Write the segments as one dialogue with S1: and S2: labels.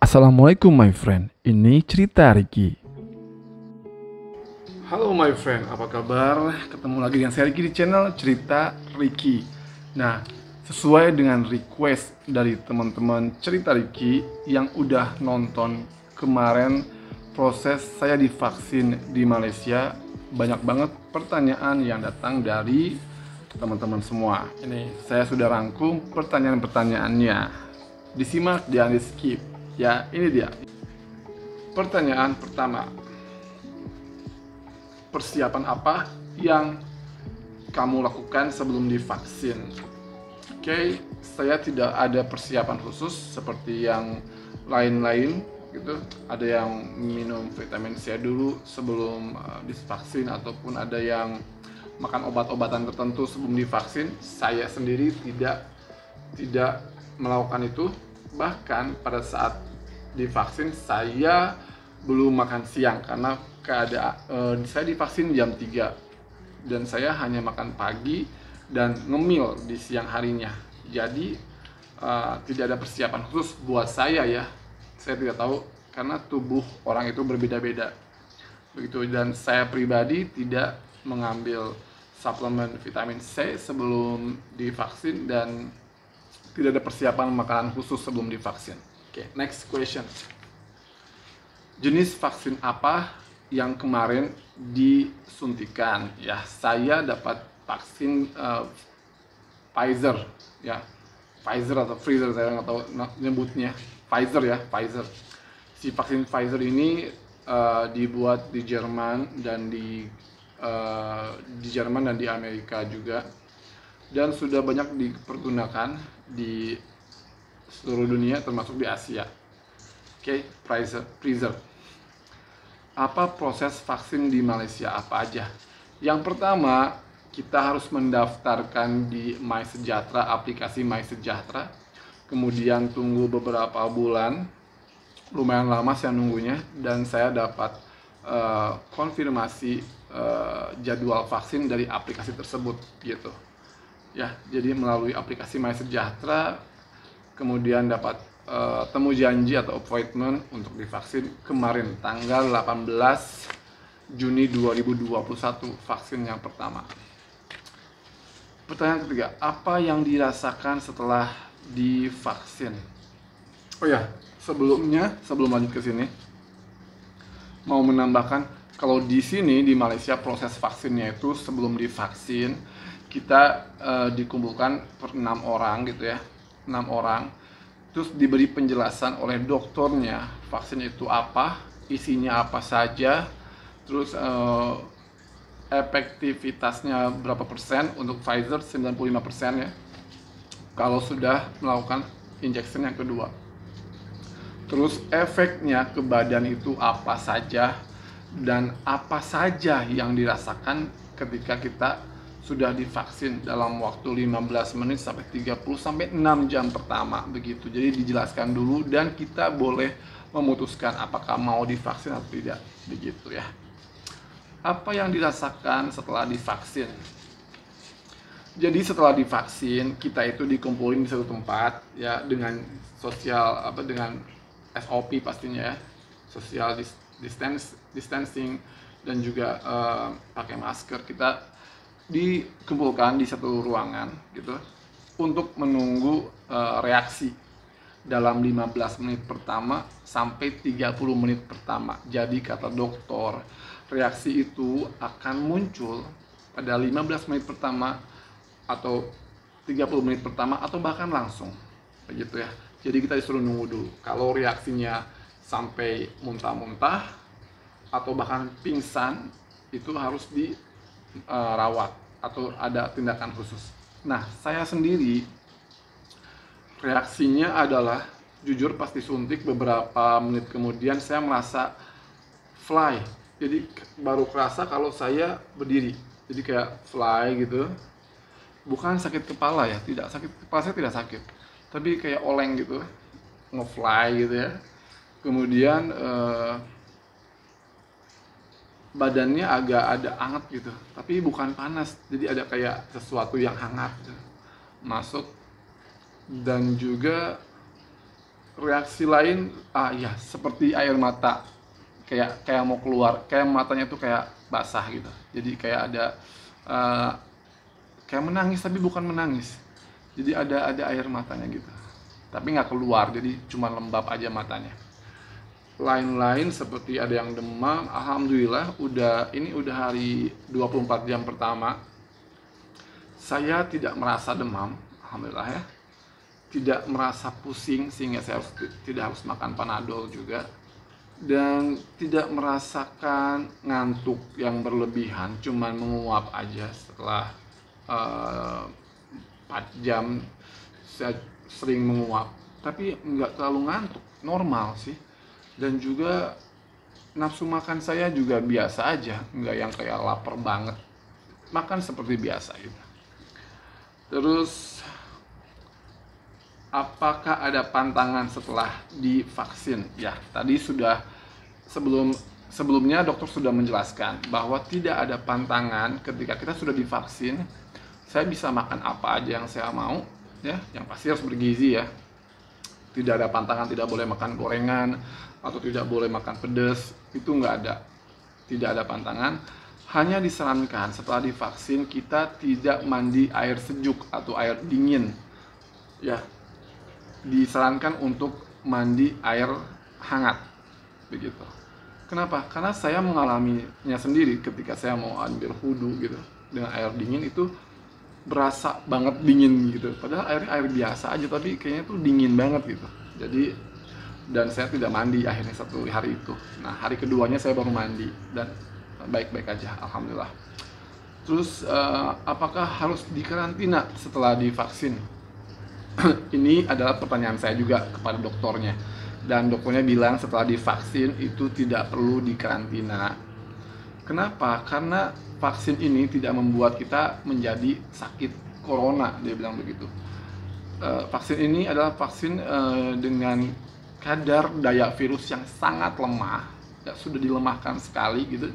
S1: Assalamualaikum my friend, ini cerita Ricky. Halo my friend, apa kabar? Ketemu lagi dengan saya Ricky di channel Cerita Ricky. Nah, sesuai dengan request dari teman-teman Cerita Ricky yang udah nonton kemarin proses saya divaksin di Malaysia, banyak banget pertanyaan yang datang dari teman-teman semua. Ini saya sudah rangkum pertanyaan-pertanyaannya. Disimak, jangan di skip. Ya, ini dia. Pertanyaan pertama. Persiapan apa yang kamu lakukan sebelum divaksin? Oke, saya tidak ada persiapan khusus seperti yang lain-lain gitu. Ada yang minum vitamin C dulu sebelum divaksin, ataupun ada yang makan obat-obatan tertentu sebelum divaksin. Saya sendiri tidak melakukan itu. Bahkan pada saat divaksin saya belum makan siang karena saya divaksin jam 3 dan saya hanya makan pagi dan ngemil di siang harinya. Jadi tidak ada persiapan khusus buat saya ya. Saya tidak tahu karena tubuh orang itu berbeda-beda. Begitu, dan saya pribadi tidak mengambil suplemen vitamin C sebelum divaksin dan tidak ada persiapan makanan khusus sebelum divaksin. Oke, next question. Jenis vaksin apa yang kemarin disuntikan? Ya, saya dapat vaksin Pfizer, ya, Pfizer atau Pfizer, saya nggak tahu nyebutnya. Pfizer ya, Pfizer. Si vaksin Pfizer ini dibuat di Jerman dan di Jerman dan di Amerika juga, dan sudah banyak dipergunakan di seluruh dunia termasuk di Asia. Oke, Pfizer. Apa proses vaksin di Malaysia apa aja? Yang pertama, kita harus mendaftarkan di MySejahtera, aplikasi MySejahtera. Kemudian tunggu beberapa bulan, lumayan lama saya nunggunya, dan saya dapat konfirmasi jadwal vaksin dari aplikasi tersebut gitu. Ya, jadi melalui aplikasi MySejahtera, kemudian dapat temu janji atau appointment untuk divaksin kemarin tanggal 18 Juni 2021, vaksin yang pertama. Pertanyaan ketiga, apa yang dirasakan setelah divaksin? Oh ya, sebelum lanjut ke sini, mau menambahkan kalau di sini di Malaysia proses vaksinnya itu sebelum divaksin kita dikumpulkan per 6 orang gitu ya, 6 orang, terus diberi penjelasan oleh dokternya vaksin itu apa, isinya apa saja, terus efektivitasnya berapa persen. Untuk Pfizer 95% ya kalau sudah melakukan injection yang kedua. Terus efeknya ke badan itu apa saja dan apa saja yang dirasakan ketika kita sudah divaksin dalam waktu 15 menit sampai 30 sampai 6 jam pertama begitu. Jadi dijelaskan dulu dan kita boleh memutuskan apakah mau divaksin atau tidak begitu ya. Apa yang dirasakan setelah divaksin? Jadi setelah divaksin kita itu dikumpulin di satu tempat ya, dengan dengan SOP pastinya ya, social distancing, dan juga pakai masker. Kita dikumpulkan di satu ruangan gitu untuk menunggu reaksi dalam 15 menit pertama sampai 30 menit pertama. Jadi kata dokter, reaksi itu akan muncul pada 15 menit pertama atau 30 menit pertama atau bahkan langsung begitu ya. Jadi kita disuruh nunggu dulu. Kalau reaksinya sampai muntah-muntah atau bahkan pingsan, itu harus dirawat atau ada tindakan khusus. Nah, saya sendiri reaksinya adalah jujur pas disuntik beberapa menit kemudian saya merasa fly. Jadi baru kerasa kalau saya berdiri. Jadi kayak fly gitu. Bukan sakit kepala ya, tidak sakit kepala, saya tidak sakit. Tapi kayak oleng gitu, nge-fly gitu ya. Kemudian badannya agak ada hangat gitu, tapi bukan panas, jadi ada kayak sesuatu yang hangat gitu masuk. Dan juga reaksi lain, ya seperti air mata, kayak mau keluar, kayak matanya tuh kayak basah gitu. Jadi kayak ada kayak menangis tapi bukan menangis. Jadi ada air matanya gitu. Tapi nggak keluar, jadi cuma lembab aja matanya. Lain-lain seperti ada yang demam, alhamdulillah ini udah hari 24 jam pertama. Saya tidak merasa demam, alhamdulillah ya. Tidak merasa pusing sehingga saya tidak harus makan Panadol juga, dan tidak merasakan ngantuk yang berlebihan, cuman menguap aja setelah 4 jam. Saya sering menguap tapi nggak terlalu ngantuk, normal sih. Dan juga nafsu makan saya juga biasa aja, nggak yang kayak lapar banget, makan seperti biasa gitu. Terus apakah ada pantangan setelah divaksin? Ya, tadi sudah sebelumnya dokter sudah menjelaskan bahwa tidak ada pantangan ketika kita sudah divaksin. Saya bisa makan apa aja yang saya mau, ya, yang pasti harus bergizi ya. Tidak ada pantangan, tidak boleh makan gorengan atau tidak boleh makan pedas, itu nggak ada. Tidak ada pantangan. Hanya disarankan setelah divaksin kita tidak mandi air sejuk atau air dingin, ya. Disarankan untuk mandi air hangat begitu. Kenapa? Karena saya mengalaminya sendiri ketika saya mau ambil wudhu gitu dengan air dingin, itu berasa banget dingin gitu. Padahal airnya air biasa aja tapi kayaknya tuh dingin banget gitu. Jadi, dan saya tidak mandi akhirnya satu hari itu. Nah, hari keduanya saya baru mandi dan baik-baik aja, alhamdulillah. Terus apakah harus dikarantina setelah divaksin? Ini adalah pertanyaan saya juga kepada dokternya, dan dokternya bilang setelah divaksin itu tidak perlu dikarantina. Kenapa? Karena vaksin ini tidak membuat kita menjadi sakit corona, dia bilang begitu. Vaksin ini adalah vaksin dengan kadar daya virus yang sangat lemah, ya, sudah dilemahkan sekali gitu.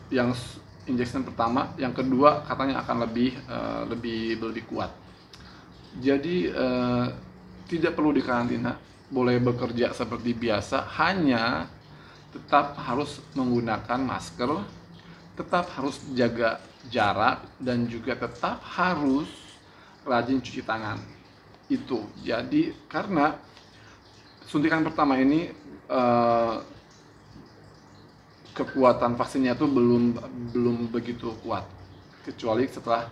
S1: Yang injeksi pertama, yang kedua katanya akan lebih kuat. Jadi tidak perlu dikarantina, boleh bekerja seperti biasa, hanya tetap harus menggunakan masker, tetap harus jaga jarak, dan juga tetap harus rajin cuci tangan. Itu jadi karena suntikan pertama ini kekuatan vaksinnya tuh belum begitu kuat, kecuali setelah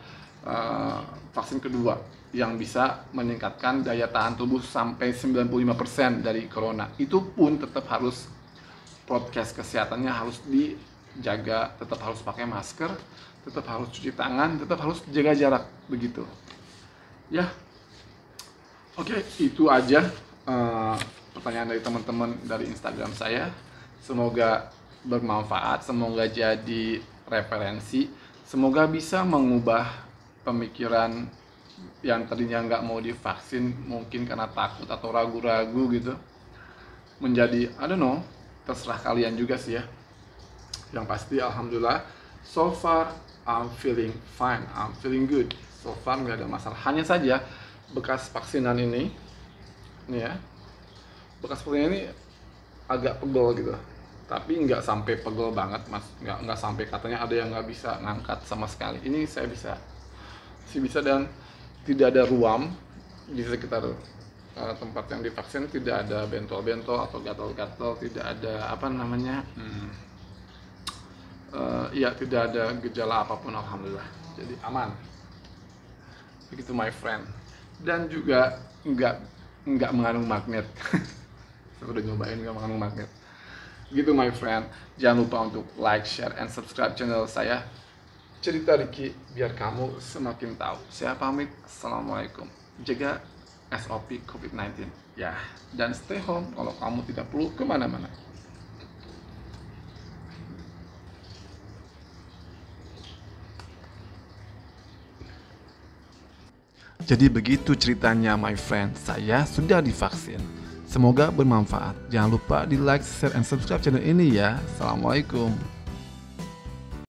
S1: vaksin kedua yang bisa meningkatkan daya tahan tubuh sampai 95% dari corona. Itu pun tetap harus prokes kesehatannya harus dijaga, tetap harus pakai masker, tetap harus cuci tangan, tetap harus jaga jarak begitu. Ya. Oke, itu aja pertanyaan dari teman-teman dari Instagram saya. Semoga bermanfaat, semoga jadi referensi, semoga bisa mengubah pemikiran yang tadinya nggak mau divaksin mungkin karena takut atau ragu-ragu gitu, menjadi I don't know, terserah kalian juga sih ya. Yang pasti alhamdulillah so far I'm feeling fine, I'm feeling good, so far nggak ada masalah. Hanya saja bekas vaksinan ini ya, bekas vaksinan ini agak pegel gitu, tapi nggak sampai pegel banget mas, nggak sampai katanya ada yang nggak bisa ngangkat sama sekali. Ini saya bisa dan tidak ada ruam di sekitar tempat yang divaksin, tidak ada bentol-bentol atau gatal-gatal, tidak ada ya tidak ada gejala apapun, alhamdulillah. Jadi aman begitu my friend. Dan juga nggak mengandung magnet. Saya udah nyobain nggak mengandung magnet gitu my friend. Jangan lupa untuk like, share, and subscribe channel saya Cerita Ricky, biar kamu semakin tahu. Saya pamit, assalamualaikum. Jaga SOP COVID-19 ya, dan stay home kalau kamu tidak perlu kemana-mana. Jadi begitu ceritanya my friend, saya sudah divaksin. Semoga bermanfaat. Jangan lupa di like, share, and subscribe channel ini ya. Assalamualaikum.